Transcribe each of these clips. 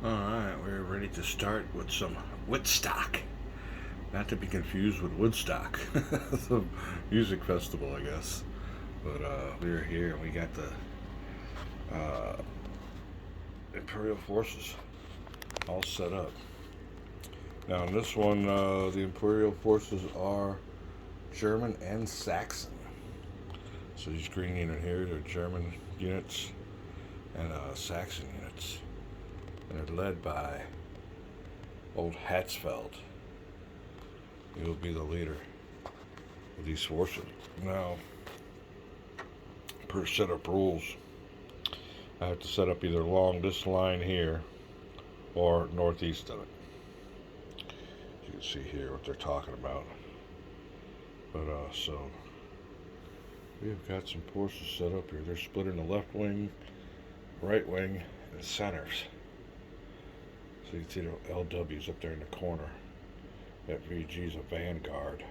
Alright, we're ready to start with some Wittstock. Not to be confused with Woodstock. The music festival, I guess. But we're here and we got the uh, Imperial forces all set up. Now, in this one, the Imperial forces are German and Saxon. So these green unit here, they're German units and Saxon units. And they're led by old Hatzfeld. He will be the leader of these forces. Now, per setup rules, I have to set up either along this line here or northeast of it. You can see here what they're talking about. But so we've got some forces set up here. They're split in the left wing, right wing, and centers. So you can see the LW's up there in the corner. That VG's a vanguard,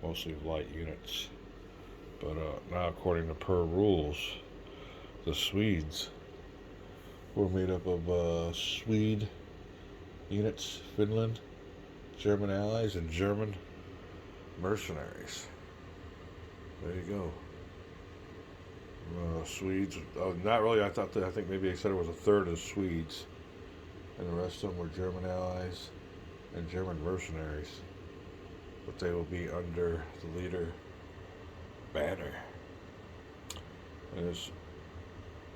mostly light units. But now, according to per rules, the Swedes were made up of Swede units, Finland, German allies, and German mercenaries. There you go. Swedes, not really. I think maybe they said it was a third of the Swedes, and the rest of them were German allies and German mercenaries. But they will be under the leader, Banner. And this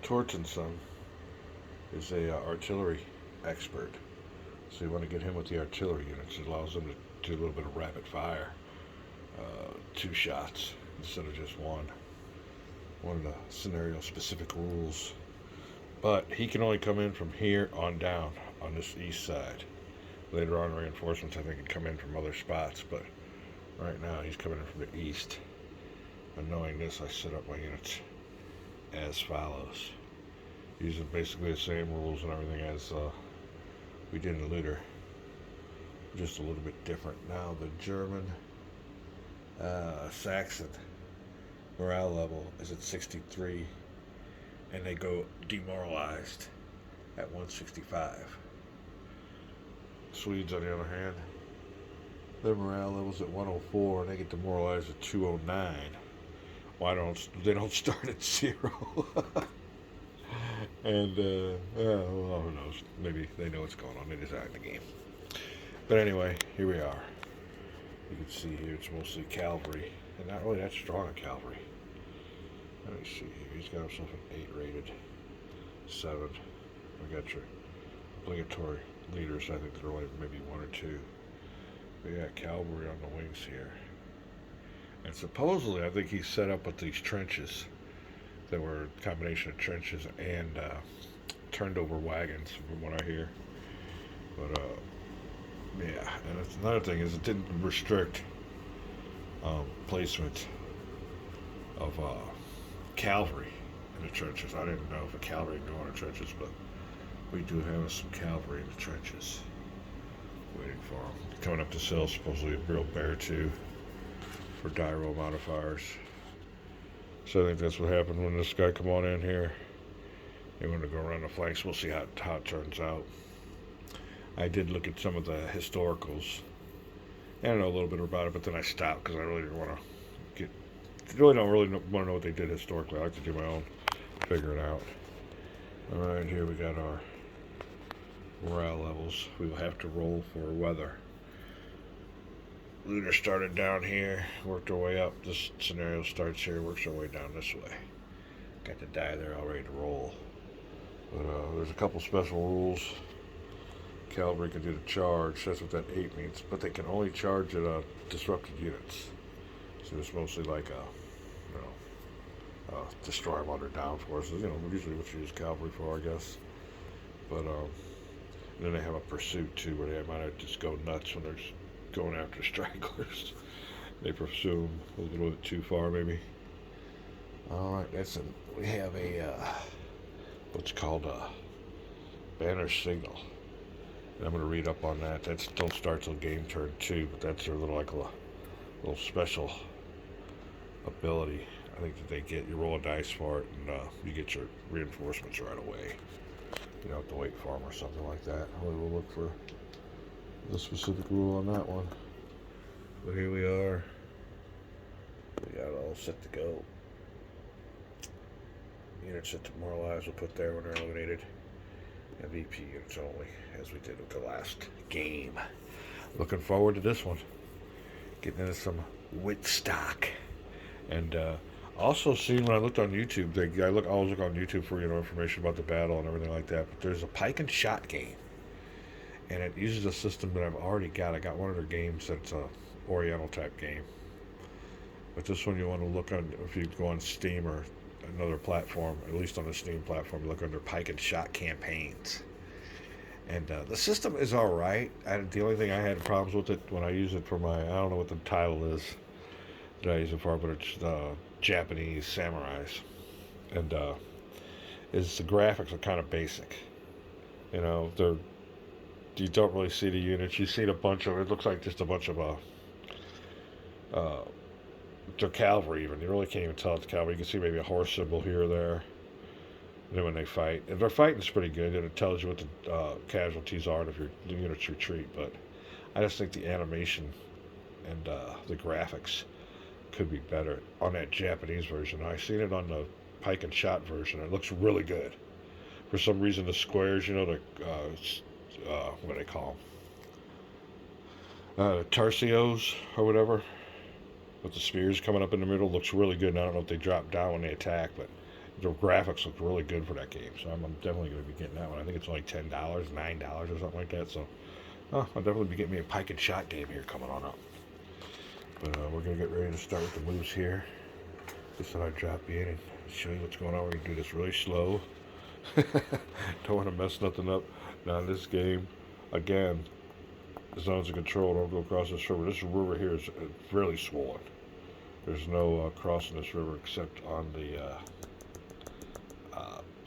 Tortenson is a artillery expert. So you want to get him with the artillery units. It allows them to do a little bit of rapid fire. 2 shots instead of just one. One of the scenario specific rules. But he can only come in from here on down on this east side. Later on, reinforcements I think can come in from other spots, but right now he's coming in from the east. And knowing this, I set up my units as follows, using basically the same rules and everything as we did in Luther, just a little bit different. Now the German Saxon morale level is at 63, and they go demoralized at 165. Swedes, on the other hand, their morale level's at 104, and they get demoralized at 209. Why they don't start at 0? And well, who knows? Maybe they know what's going on. They just act the game. But anyway, here we are. You can see here it's mostly cavalry, and not really that strong a cavalry. Let me see here. He's got himself an 8 rated, 7. We got your obligatory leaders. I think there are only maybe 1 or 2. We got cavalry on the wings here. And supposedly, I think he's set up with these trenches that were a combination of trenches and turned over wagons, from what I hear. But yeah, and it's another thing is it didn't restrict placement of cavalry in the trenches. I didn't know if the cavalry can go in the trenches, but we do have some cavalry in the trenches waiting for them. Coming up the hill, supposedly a real bear too, for die roll modifiers. So I think that's what happened when this guy come on in here. They wanted to go around the flanks. We'll see how it turns out. I did look at some of the historicals. I know a little bit about it, but then I stopped because I really didn't want to want to know what they did historically. I like to do my own, figure it out. All right, here we got our morale levels. We will have to roll for weather. Luther started down here, worked our way up. This scenario starts here, works our way down this way. Got the die there all ready to roll. But there's a couple special rules. Cavalry can do the charge. That's what that 8 means. But they can only charge at disrupted units. So it's mostly like destroy them on their down forces. Usually what you use cavalry for, I guess. But then they have a pursuit too, where they might just go nuts when they're just going after stragglers. They pursue them a little bit too far, maybe. All right, we have a what's called a banner signal. And I'm going to read up on that. That don't start till game turn 2, but that's their little special ability. I think that they get, you roll a dice for it, and you get your reinforcements right away. You don't have to wait for them or something like that. We will look for the specific rule on that one. But here we are. We got it all set to go. Units set to demoralize, we'll put there when they're eliminated. MVP units only, as we did with the last game. Looking forward to this one. Getting into some Wittstock. And also seen when I looked on YouTube, I always look on YouTube for information about the battle and everything like that. But there's a pike and shot game, and it uses a system that I've already got. I got one of their games that's a Oriental type game. But this one you want to look on, if you go on Steam or another platform, at least on the Steam platform, look under Pike and Shot campaigns. And the system is all right. The only thing I had problems with it when I use it for I don't know what the title is that I use it for, but it's Japanese samurais. And is the graphics are kind of basic. You know, you don't really see the units. You see it looks like just a bunch of they're cavalry even. You really can't even tell it's cavalry. You can see maybe a horse symbol here or there. And then when they fight, and their fighting's pretty good, and it tells you what the casualties are if your units retreat. But I just think the animation and the graphics could be better on that Japanese version. I've seen it on the Pike and Shot version. It looks really good. For some reason, the squares, what do they call them? Tercios or whatever, with the spears coming up in the middle, looks really good. And I don't know if they drop down when they attack, but the graphics look really good for that game. So I'm definitely going to be getting that one. I think it's only $10, $9 or something like that. So I'll definitely be getting me a Pike and Shot game here coming on up. But we're going to get ready to start with the moves here. Just thought I'd drop you in and show you what's going on. We're going to do this really slow. Don't want to mess nothing up. Now in this game, again, the zones of control don't go across this river. This river here is really swollen. There's no crossing this river except on the,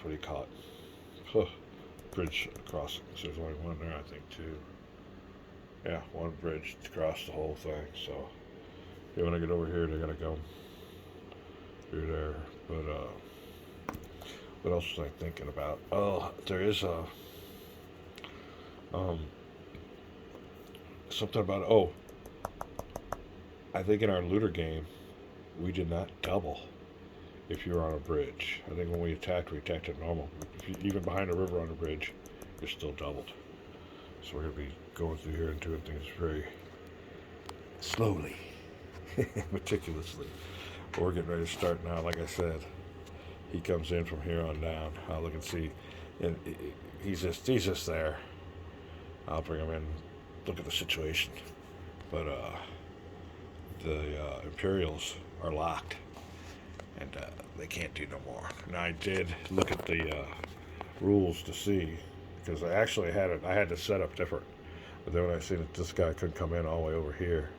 what do you call it? Bridge crossing. So there's only one there, I think, too. Yeah, one bridge to cross the whole thing. So yeah, when I get over here, they're gonna go through there. But what else was I thinking about? Oh, there is something about I think in our looter game we did not double if you're on a bridge. I think when we attacked at normal. Even behind a river on a bridge, you're still doubled. So we're gonna be going through here and doing things very slowly, meticulously. But we're getting ready to start now. Like I said, he comes in from here on down. I'll look and see, and he's just there. I'll bring him in, look at the situation. But the Imperials are locked, and they can't do no more. Now I did look at the rules to see, because I actually I had the setup different. But then when I seen that this guy couldn't come in all the way over here,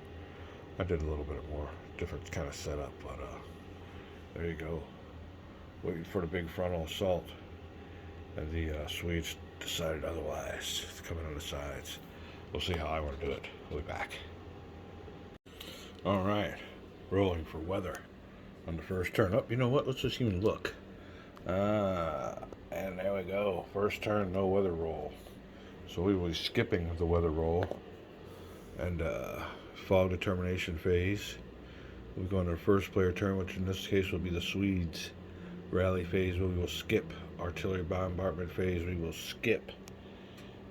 I did a little bit more different kind of setup. But there you go. Waiting for the big frontal assault, and the Swedes decided otherwise. It's coming on the sides. We'll see how I want to do it. We'll be back. All right, rolling for weather on the first turn. You know what? Let's just even look. And there we go. First turn, no weather roll. So we will be skipping the weather roll and fog determination phase. We're going to the first player turn, which in this case will be the Swedes. Rally phase, we will skip. Artillery bombardment phase, we will skip.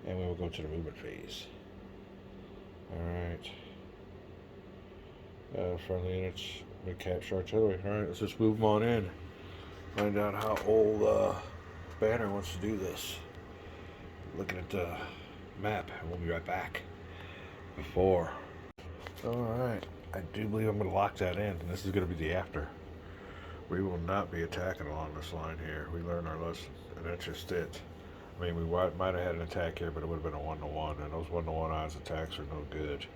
And we will go to the movement phase. Alright. Friendly units, we capture artillery. Alright, let's just move them on in. Find out how old Banner wants to do this. Looking at the map, and we'll be right back. Alright, I do believe I'm going to lock that in, and this is going to be the after. We will not be attacking along this line here. We learned our lesson, and that's just it. I mean, we might have had an attack here, but it would have been a 1-to-1, and those 1-to-1 odds attacks are no good.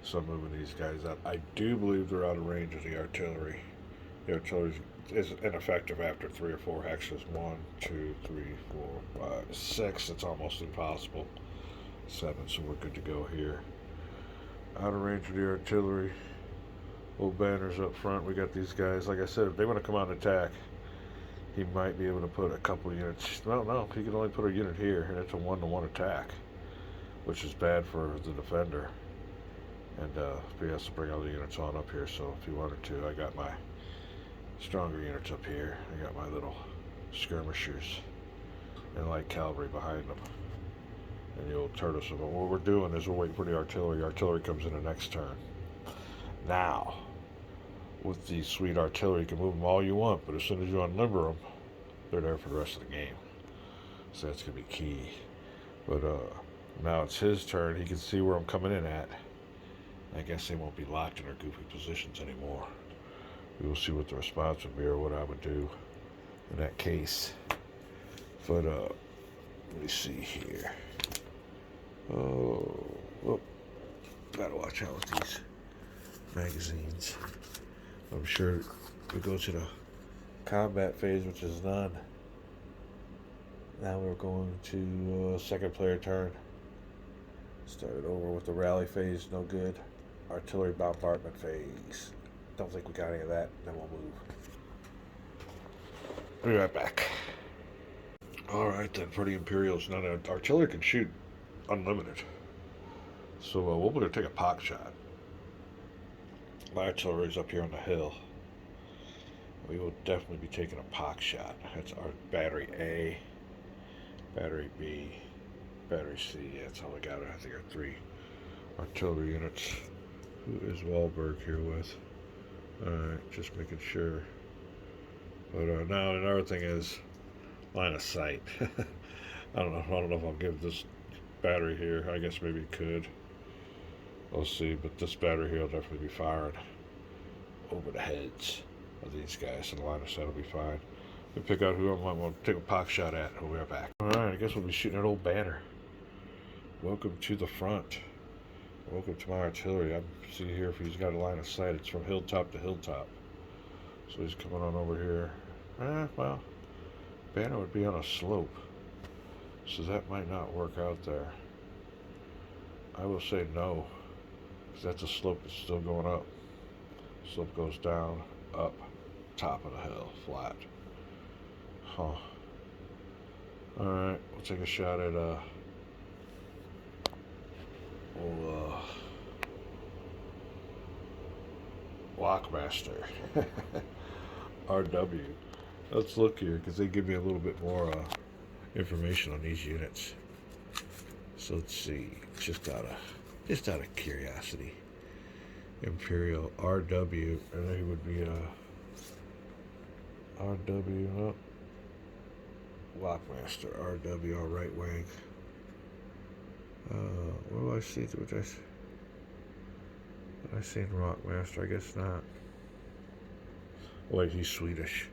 So I'm moving these guys up. I do believe they're out of range of the artillery. The artillery is ineffective after 3 or 4 hexes. 1, 2, 3, 4, 5, 6. It's almost impossible. 7, so we're good to go here. Out of range of the artillery. Old Banners up front. We got these guys. Like I said, if they want to come out and attack, he might be able to put a couple units. Well, no, he can only put a unit here, and it's a 1-to-1 attack, which is bad for the defender. And he has to bring other units on up here, so if he wanted to, I got my stronger units up here. I got my little skirmishers and light cavalry behind them. And the old turtle. So what we're doing is we're waiting for the artillery. Artillery comes in the next turn. Now, with the sweet artillery, you can move them all you want, but as soon as you unnumber them, they're there for the rest of the game. So that's going to be key. But now it's his turn. He can see where I'm coming in at. I guess they won't be locked in their goofy positions anymore. We will see what the response would be or what I would do in that case. But let me see here. Oh, well, gotta watch out with these magazines. I'm sure we go to the combat phase, which is none. Now we're going to second player turn. Started over with the rally phase, no good. Artillery bombardment phase. Don't think we got any of that. Then we'll move. I'll be right back. Alright then, for the Imperials. Now the artillery can shoot unlimited. So we're going to take a pock shot. My artillery's up here on the hill. We will definitely be taking a pock shot. That's our battery A, battery B, battery C. That's all we got. I think our 3 artillery units. Who is Wahlberg here with? Alright, just making sure. But now another thing is line of sight. I don't know if I'll give this battery here. I guess maybe it could. We'll see, but this battery here will definitely be firing over the heads of these guys, so the line of sight will be fine. We pick out who I might want to take a pock shot at. We'll be right back. Alright, I guess we'll be shooting an old banner. Welcome to the front. Welcome to my artillery. I see here if he's got a line of sight, it's from hilltop to hilltop. So he's coming on over here. Well, banner would be on a slope, so that might not work out there. I will say no, because that's a slope that's still going up. Slope goes down, up, top of the hill, flat. Huh. Alright, we'll take a shot at Lockmaster. RW. Let's look here, because they give me a little bit more information on these units. So let's see, just out of curiosity. Imperial RW, and he would be RW, no, Lockmaster RW, our right wing. What do I see? Did I see Rockmaster? I guess not. Wait, he's Swedish.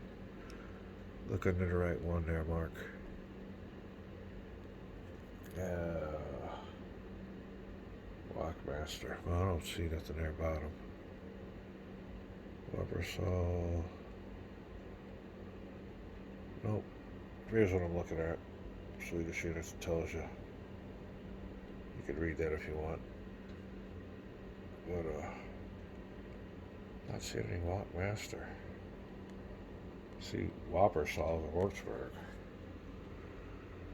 Look under the right one there, Mark. Lockmaster. Well, I don't see nothing there bottom. Lebersaw. Nope. Here's what I'm looking at. Swedish units tells you. You can read that if you want. But not seeing any Lockmaster. See Whoppersaw in Wurzburg.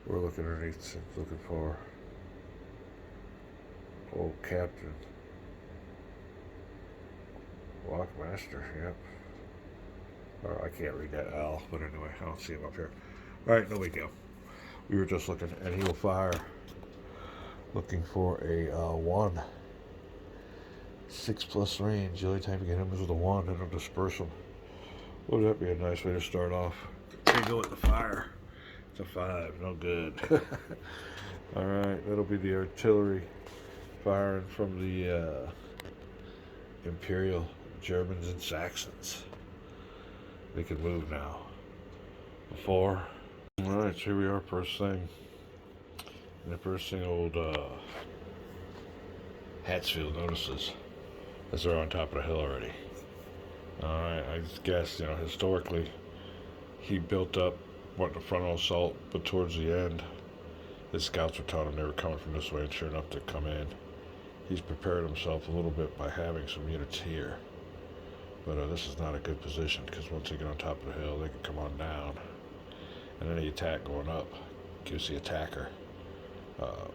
We're looking underneath, looking for old Captain Lockmaster, yep. Or I can't read that L, but anyway, I don't see him up here. Alright, no big deal. We were just looking, and he will fire. Looking for a 1. 6+ range. The only time you get him is with a 1, and it'll disperse him. Would that be a nice way to start off? There you go with the fire. It's a 5, no good. Alright, that'll be the artillery firing from the Imperial Germans and Saxons. They can move now. Before. Alright, so here we are, first thing. And the first thing old Hatsfield notices is they're on top of the hill already. Alright, I just guess, historically, he built up, went the frontal assault, but towards the end, his scouts were telling him they were coming from this way, and sure enough, to come in. He's prepared himself a little bit by having some units here. But this is not a good position, because once they get on top of the hill, they can come on down. and any attack going up gives the attacker uh,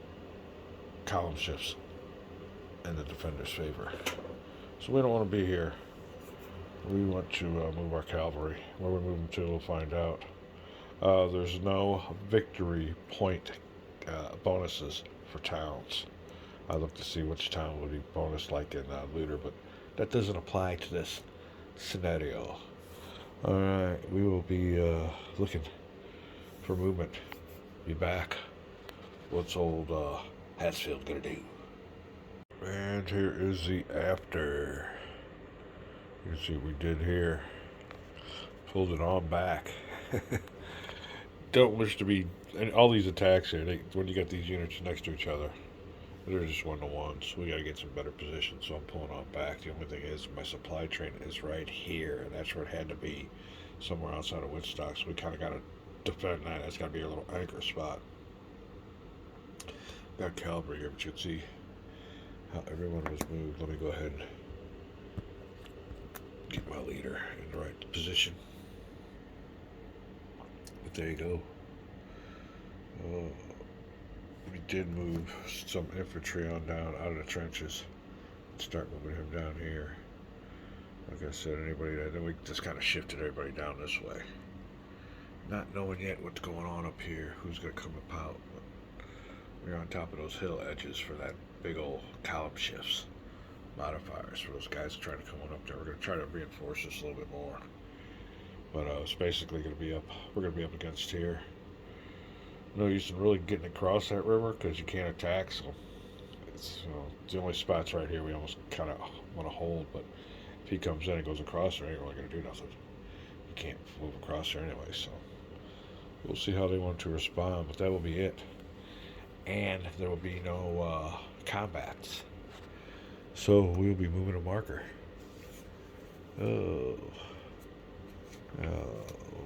column shifts in the defender's favor. So we don't want to be here. We want to move our cavalry. Where we move them to, we'll find out. There's no victory point bonuses for towns. I looked to see which town would be bonus like in Looter, but that doesn't apply to this scenario. Alright, we will be looking for movement. Be back. What's old Hatsfield gonna do? And here is the after. You can see what we did here. Pulled it on back. Don't wish to be. And all these attacks here, when you got these units next to each other, they're just 1-to-1s. We got to get some better positions, so I'm pulling on back. The only thing is, my supply train is right here, and that's where it had to be, somewhere outside of Wittstock. So we kind of got to defend that. That's got to be a little anchor spot. Got cavalry here, but you can see how everyone was moved. Let me go ahead and get my leader in the right position. But there you go. We did move some infantry on down out of the trenches. Start moving him down here. Like I said, then we just kind of shifted everybody down this way. Not knowing yet what's going on up here, who's going to come up out. But we're on top of those hill edges for that big old column shifts. Modifiers for those guys trying to come on up there. We're going to try to reinforce this a little bit more. But it's basically going to be up. We're going to be up against here. No use in really getting across that river because you can't attack. So it's the only spots right here we almost kind of want to hold. But if he comes in and goes across there, ain't really going to do nothing. You can't move across there anyway. So we'll see how they want to respond. But that will be it. And there will be no combats. So we'll be moving a marker. What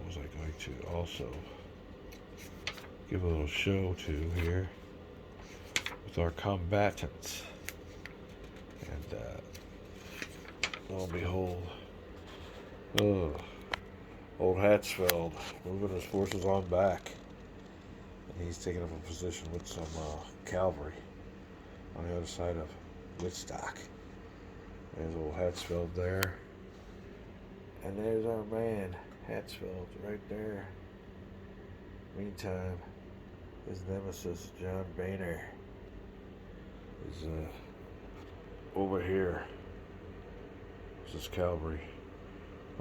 was I going to also give a little show to here with our combatants? And lo and behold, old Hatsfeld moving his forces on back. And he's taking up a position with some cavalry on the other side of Wittstock. There's old Hatsfeld there. And there's our man, Hatsfeld, right there. Meantime, his nemesis, John Boehner, is over here. This is cavalry.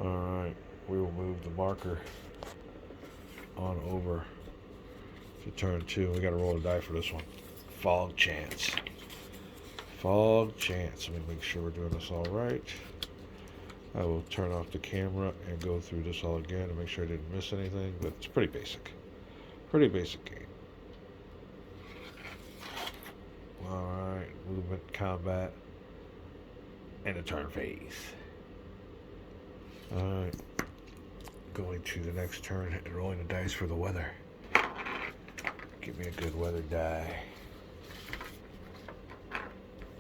Alright, we will move the marker on over to turn 2. We got to roll a die for this one. Fog chance. Fog chance. Let me make sure we're doing this all right. I will turn off the camera and go through this all again to make sure I didn't miss anything, but it's pretty basic. Pretty basic game. Alright, movement, combat, and a turn phase. Alright, going to the next turn and rolling the dice for the weather. Give me a good weather die.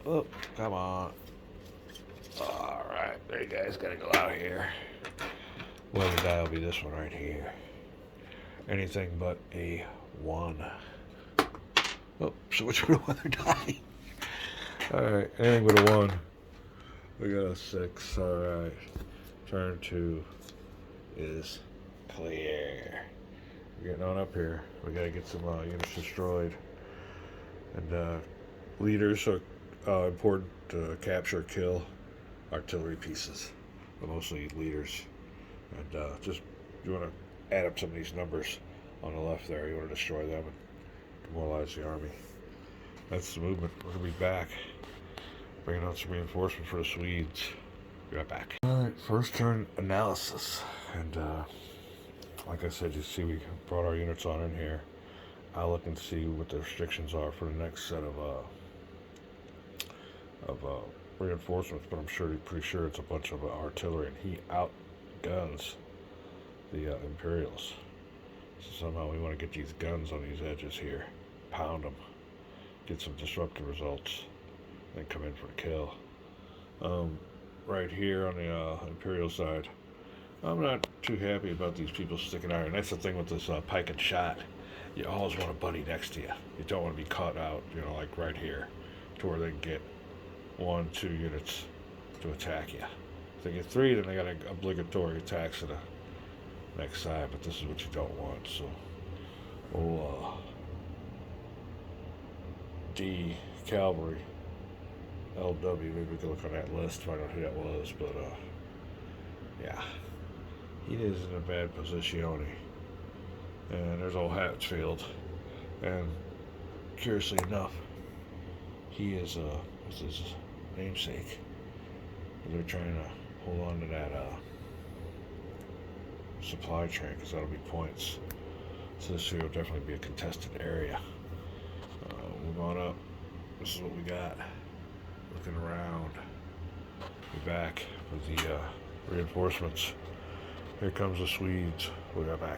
Oh, come on. Alright, there you guys gotta go out here. Weather die will be this one right here. Anything but a 1. Oh, switch for the weather die. Alright, anything but a 1. We got a 6. Alright. Turn 2 is clear. We're getting on up here. We gotta get some units destroyed. And leaders are important to capture, kill artillery pieces, but mostly leaders. And just you want to add up some of these numbers on the left there. You want to destroy them and demoralize the army. That's the movement. We're gonna be back, bringing out some reinforcement for the Swedes. Be right back. All right, first turn analysis, and like I said, you see we brought our units on in here. I'll look and see what the restrictions are for the next set of reinforcements, but I'm pretty sure it's a bunch of artillery, and he outguns the Imperials. So somehow we want to get these guns on these edges here, pound them, get some disruptive results, then come in for the kill. Right here on the Imperial side, I'm not too happy about these people sticking out. And that's the thing with this pike and shot. You always want a buddy next to you. You don't want to be caught out, like right here, to where they can get 1, 2 units to attack you. If they get 3, then they got obligatory attacks to the next side. But this is what you don't want. So we'll D Cavalry LW. Maybe we can look on that list, find out who that was. But yeah, he is in a bad position. And there's old Hatfield. And curiously enough, he is what's his namesake. They're trying to hold on to that supply train because that'll be points. So this here will definitely be a contested area. Move on up. This is what we got. Looking around. We're back with the reinforcements. Here comes the Swedes. We got back.